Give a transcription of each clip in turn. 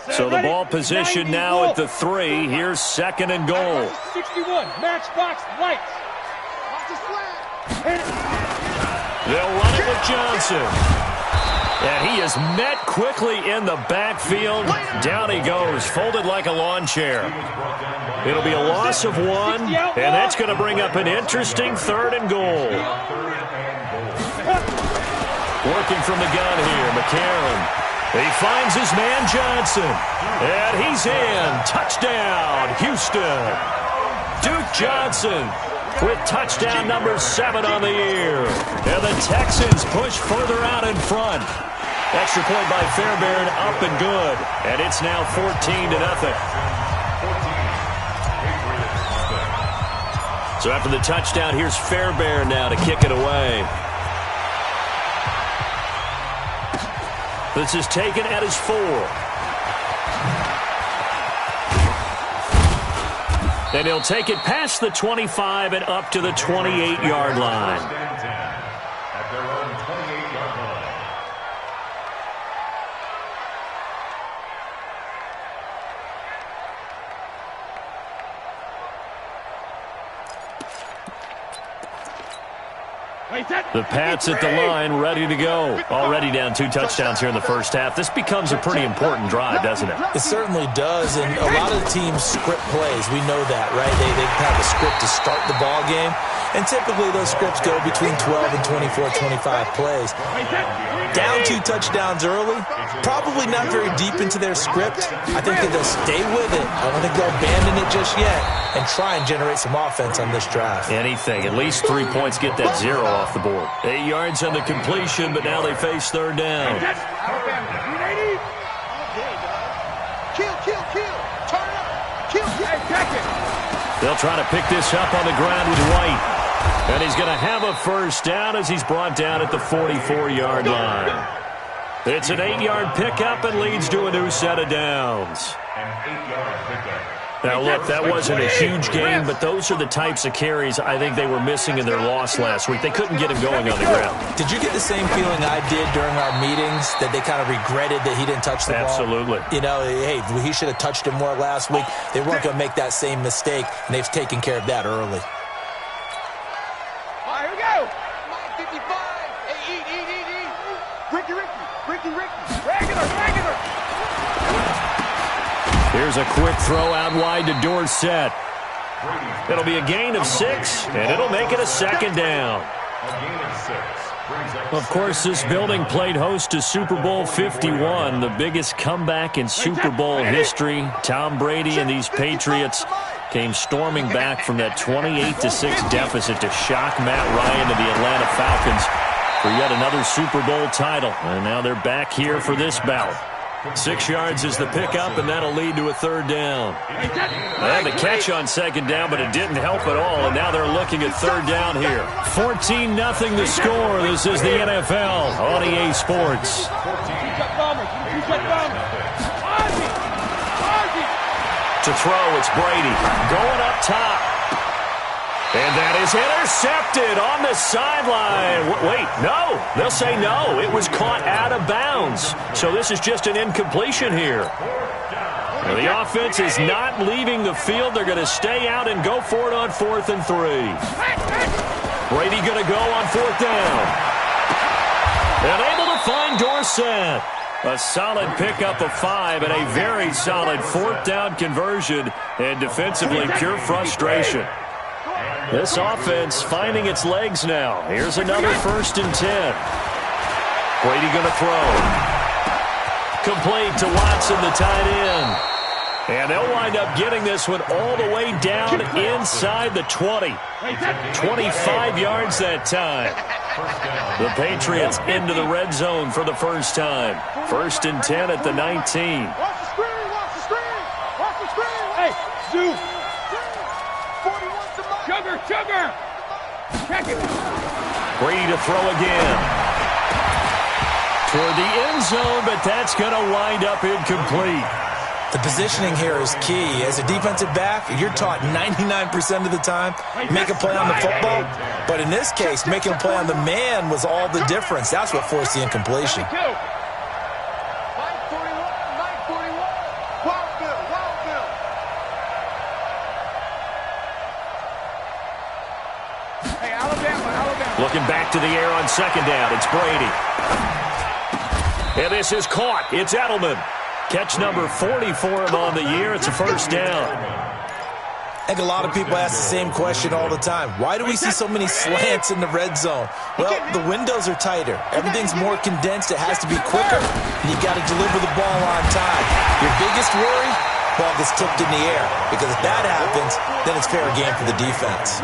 So the ball position now at the 3. Here's 2nd and goal. 61, matchbox lights. They'll run it with Johnson. And he is met quickly in the backfield. Down he goes, folded like a lawn chair. It'll be a loss of 1, and that's going to bring up an interesting 3rd and goal. Working from the gun here, McCarron. He finds his man Johnson. And he's in. Touchdown, Houston. Duke Johnson with touchdown number 7 on the year. And the Texans push further out in front. Extra point by Fairbairn, up and good. And it's now 14-0. So after the touchdown, here's Fairbairn now to kick it away. This is taken at his 4. And he'll take it past the 25 and up to the 28-yard line. At their own 28-yard line. The Pats at the line, ready to go. Already down 2 touchdowns here in the first half. This becomes a pretty important drive, doesn't it? It certainly does, and a lot of teams script plays. We know that, right? They have a script to start the ball game, and typically those scripts go between 12 and 24, 25 plays. Down 2 touchdowns early, probably not very deep into their script. I think that they'll stay with it. I don't think they'll abandon it just yet and try and generate some offense on this drive. Anything. At least 3 points, get that 0 off the board. 8 yards on the completion, but now they face 3rd down. They'll try to pick this up on the ground with White. And he's going to have a first down as he's brought down at the 44-yard line. It's an 8-yard pickup and leads to a new set of downs. Now, look, that wasn't a huge game, but those are the types of carries I think they were missing in their loss last week. They couldn't get him going on the ground. Did you get the same feeling I did during our meetings, that they kind of regretted that he didn't touch the ball? Absolutely. You know, hey, he should have touched him more last week. They weren't going to make that same mistake, and they've taken care of that early. All right, here we go. 55. Hey, eat. Ricky. Regular. Here's a quick throw out wide to Dorsett. It'll be a gain of 6, and it'll make it a 2nd down. Of course, this building played host to Super Bowl 51, the biggest comeback in Super Bowl history. Tom Brady and these Patriots came storming back from that 28-6 deficit to shock Matt Ryan and the Atlanta Falcons for yet another Super Bowl title. And now they're back here for this bout. 6 yards is the pickup, and that'll lead to a 3rd down. And the catch on 2nd down, but it didn't help at all, and now they're looking at 3rd down here. 14-0 the score. This is the NFL on EA Sports. To throw, it's Brady going up top. And that is intercepted on the sideline. Wait, no. They'll say no. It was caught out of bounds. So this is just an incompletion here. Well, the offense is not leaving the field. They're going to stay out and go for it on 4th and 3. Brady going to go on 4th down. And able to find Dorsett. A solid pickup of 5 and a very solid 4th down conversion. And defensively, pure frustration. This offense finding its legs now. Here's another 1st and 10. Brady going to throw. Complete to Watson, the tight end. And they'll wind up getting this one all the way down inside the 20. 25 yards that time. The Patriots into the red zone for the first time. 1st and 10 at the 19. Watch the screen. Hey, Zoo. Sugar. Check it. Brady to throw again. Toward the end zone, but that's going to wind up incomplete. The positioning here is key. As a defensive back, you're taught 99% of the time, make a play on the football. But in this case, making a play on the man was all the difference. That's what forced the incompletion. Looking back to the air on second down. It's Brady. And this is caught. It's Edelman. Catch number 40 for him on the year. It's a first down. I think a lot of people ask the same question all the time. Why do we see so many slants in the red zone? Well, the windows are tighter. Everything's more condensed. It has to be quicker, and you've got to deliver the ball on time. Your biggest worry? Ball gets tipped in the air, because if that happens, then it's fair game for the defense.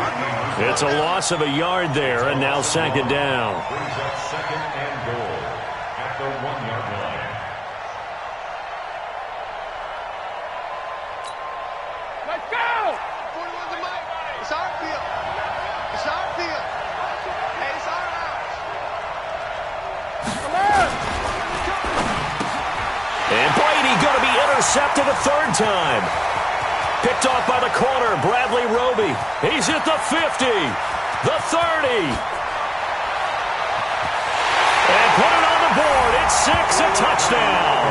It's a loss of a yard there, and now second down. Brings up second and goal at the 1-yard line. Let's go! 41 to Mike. It's our field. It's our field. Hey, it's our house. Come on! And Brady going to be intercepted a third time. Picked off by the corner, Bradley Roby. He's at the 50, the 30. And put it on the board. It's 6, a touchdown.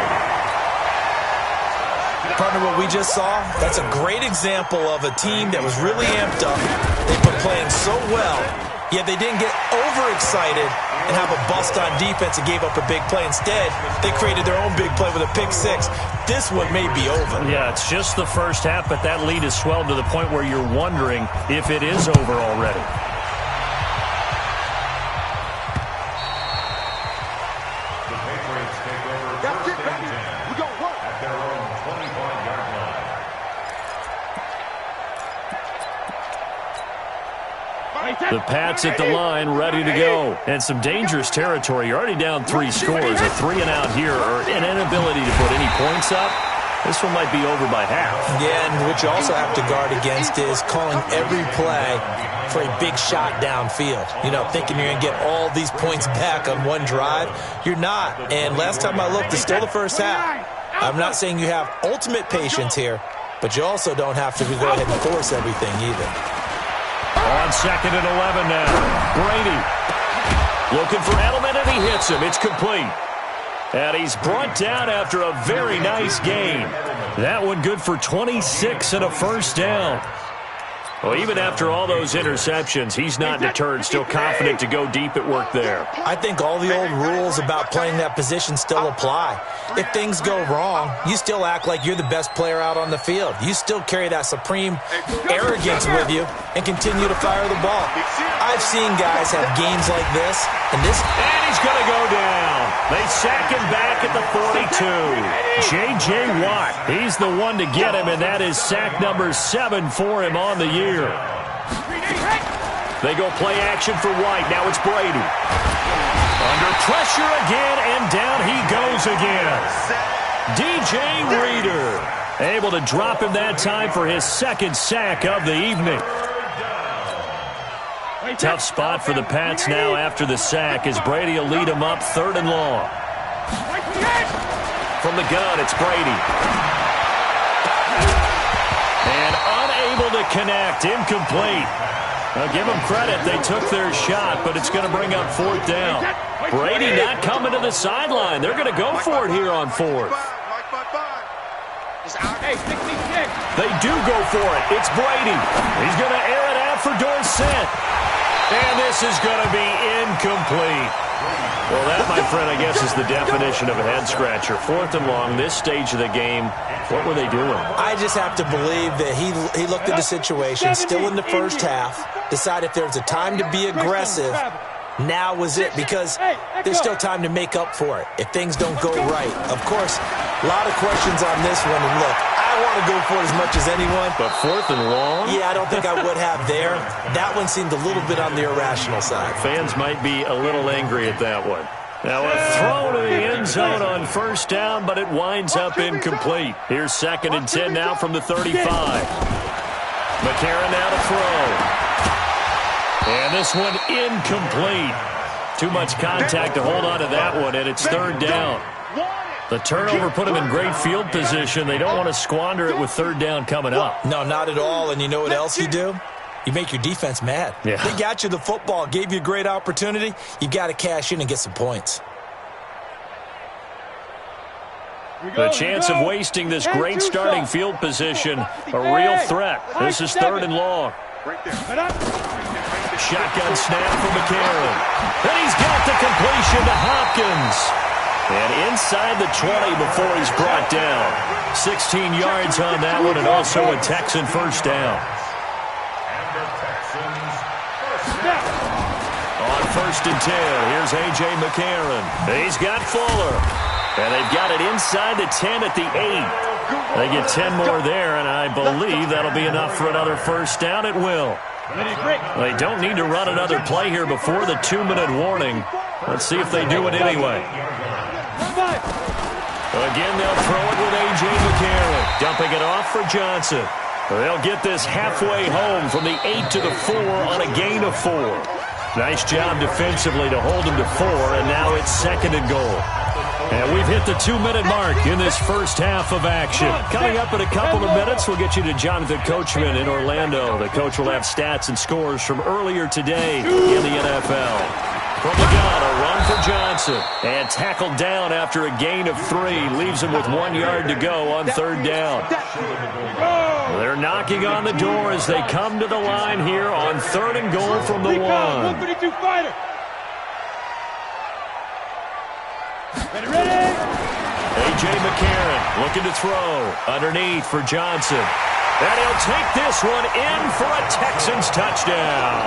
Partner, what we just saw, that's a great example of a team that was really amped up. They've been playing so well, yet they didn't get overexcited and have a bust on defense and gave up a big play. Instead, they created their own big play with a pick six. This one may be over. Yeah, it's just the first half, but that lead has swelled to the point where you're wondering if it is over already. The Patriots take over That's first it, and baby. 10 We gon' work. at their own 25-yard line. The Pats at the line, ready to go. And some dangerous territory. You're already down 3 scores. A 3-and-out here, or an inability to put any points up. This one might be over by half. Yeah, and what you also have to guard against is calling every play for a big shot downfield. You know, thinking you're going to get all these points back on one drive. You're not. And last time I looked, it's still the first half. I'm not saying you have ultimate patience here, but you also don't have to go ahead and force everything either. On second and 11 now. Brady looking for Edelman, and he hits him. It's complete. And he's brought down after a very nice game. That one good for 26 and a first down. Well, even after all those interceptions, he's not deterred, still confident to go deep at work there. I think all the old rules about playing that position still apply. If things go wrong, you still act like you're the best player out on the field. You still carry that supreme arrogance with you and continue to fire the ball. I've seen guys have games like this, and he's going to go down. They sack him back at the 42. J.J. Watt, he's the one to get him, and that is sack number 7 for him on the year. They go play action for White. Now it's Brady. Under pressure again, and down he goes again. DJ Reader able to drop him that time for his second sack of the evening. Tough spot for the Pats now after the sack as Brady will lead them up 3rd and long. From the gun, it's Brady. And unable to connect, incomplete. Now give them credit, they took their shot, but it's going to bring up 4th down. Brady not coming to the sideline. They're going to go for it here on 4th. They do go for it. It's Brady. He's going to air it out for Dorsett. And this is going to be incomplete. Well, that, my friend, I guess is the definition of a head-scratcher. 4th and long, this stage of the game, what were they doing? I just have to believe that he looked at the situation, still in the first half, decided if there was a time to be aggressive, now was it, because there's still time to make up for it if things don't go right. Of course, a lot of questions on this one, and look, I want to go for it as much as anyone. But 4th and long? Yeah, I don't think I would have there. That one seemed a little bit on the irrational side. Fans might be a little angry at that one. Now a throw to the end zone on 1st down, but it winds up incomplete. Here's 2nd and 10 now from the 35. McCarron now to throw. And this one incomplete. Too much contact to hold on to that one, and it's 3rd down. The turnover put them in great field position. They don't want to squander it with 3rd down coming up. No, not at all. And you know what else you do? You make your defense mad. Yeah. They got you the football, gave you a great opportunity. You got to cash in and get some points. The chance of wasting this great starting field position, a real threat. This is 3rd and long. Right there. Shotgun snap for McCarron. And he's got the completion to Hopkins. And inside the 20 before he's brought down. 16 yards on that one, and also a Texan first down. On 1st and 10, here's A.J. McCarron. He's got Fuller. And they've got it inside the 10 at the 8. They get 10 more there, and I believe that'll be enough for another first down. It will. They don't need to run another play here before the 2-minute warning. Let's see if they do it anyway. Again, they'll throw it with A.J. McCarron. Dumping it off for Johnson. They'll get this halfway home from the 8 to the 4 on a gain of 4. Nice job defensively to hold him to 4, and now it's 2nd and goal. And we've hit the 2-minute mark in this first half of action. Coming up in a couple of minutes, we'll get you to Jonathan Coachman in Orlando. The coach will have stats and scores from earlier today in the NFL. From the gun, a run for Johnson. And tackled down after a gain of 3. Leaves him with 1 yard to go on 3rd down. They're knocking on the door as they come to the line here on 3rd and goal from the 1. 132 fighter. Ready? A.J. McCarron looking to throw. Underneath for Johnson. And he'll take this one in for a Texans touchdown.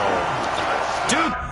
Duke.